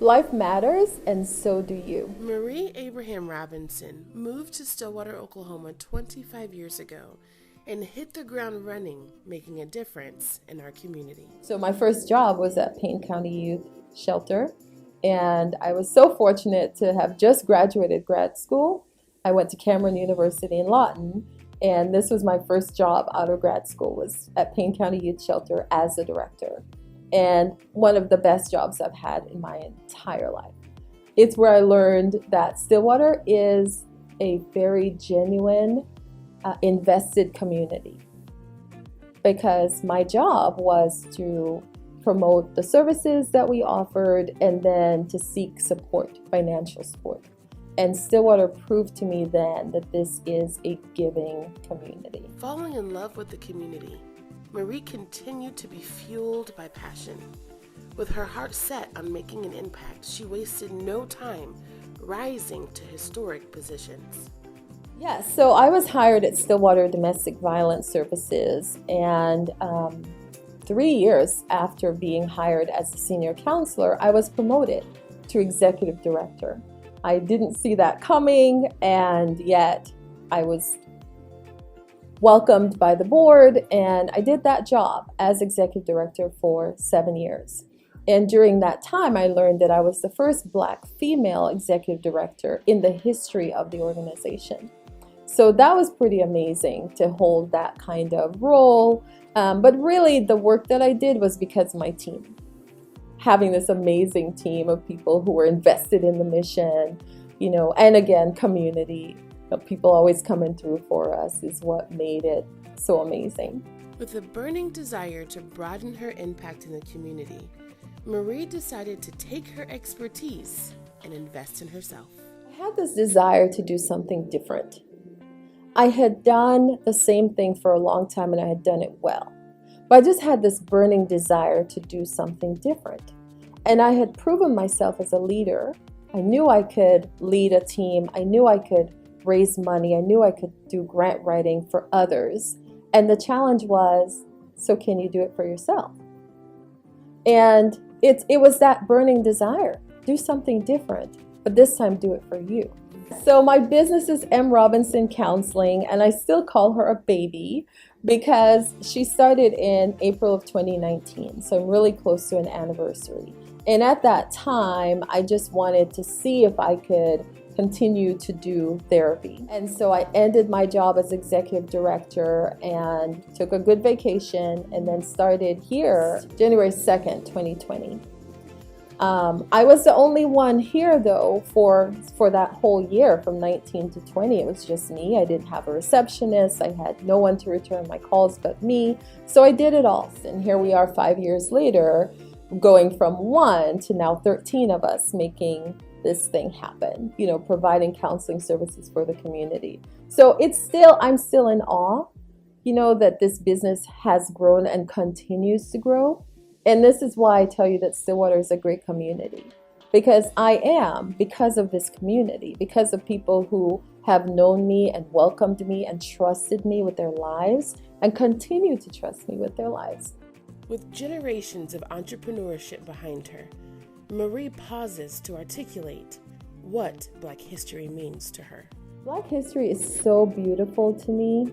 Life matters, and so do you. Marie Abraham Robinson moved to Stillwater, Oklahoma 25 years ago and hit the ground running, making a difference in our community. So my first job was at Payne County Youth Shelter, and I was so fortunate to have just graduated grad school. I went to Cameron University in Lawton, and this was my first job out of grad school, was at Payne County Youth Shelter as a director. And one of the best jobs I've had in my entire life. It's where I learned that Stillwater is a very genuine, invested community. Because my job was to promote the services that we offered and then to seek support, financial support. And Stillwater proved to me then that this is a giving community. Falling in love with the community, Marie continued to be fueled by passion. With her heart set on making an impact, she wasted no time rising to historic positions. Yes, so I was hired at Stillwater Domestic Violence Services, and 3 years after being hired as a senior counselor, I was promoted to executive director. I didn't see that coming, and yet I was welcomed by the board, and I did that job as executive director for 7 years. And during that time, I learned that I was the first Black female executive director in the history of the organization. So that was pretty amazing to hold that kind of role. But really, the work that I did was because of my team. Having this amazing team of people who were invested in the mission, and again, community. People always coming through for us is what made it so amazing. With a burning desire to broaden her impact in the community, Marie decided to take her expertise and invest in herself. I had this desire to do something different. I had done the same thing for a long time and I had done it well. But I just had this burning desire to do something different. And I had proven myself as a leader. I knew I could lead a team. I knew I could raise money. I knew I could do grant writing for others. And the challenge was, so can you do it for yourself? And it was that burning desire. Do something different, but this time do it for you. So my business is MRobinson Counseling, and I still call her a baby because she started in April of 2019. So I'm really close to an anniversary. And at that time, I just wanted to see if I could continue to do therapy. And so I ended my job as executive director and took a good vacation and then started here January 2nd, 2020. I was the only one here though for that whole year from 19 to 20. It was just me. I didn't have a receptionist. I had no one to return my calls but me. So I did it all. And here we are 5 years later, going from 1 to now 13 of us making this thing happen, providing counseling services for the community. So I'm still in awe, that this business has grown and continues to grow. And this is why I tell you that Stillwater is a great community, because because of this community, because of people who have known me and welcomed me and trusted me with their lives and continue to trust me with their lives. With generations of entrepreneurship behind her, Marie pauses to articulate what Black history means to her. Black history is so beautiful to me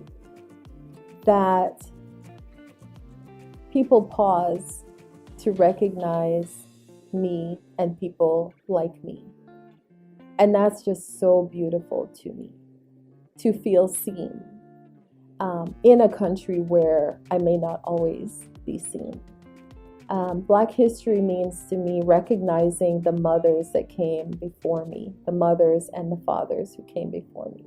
that people pause to recognize me and people like me. And that's just so beautiful to me, to feel seen in a country where I may not always be seen. Black history means to me recognizing the mothers that came before me, the mothers and the fathers who came before me.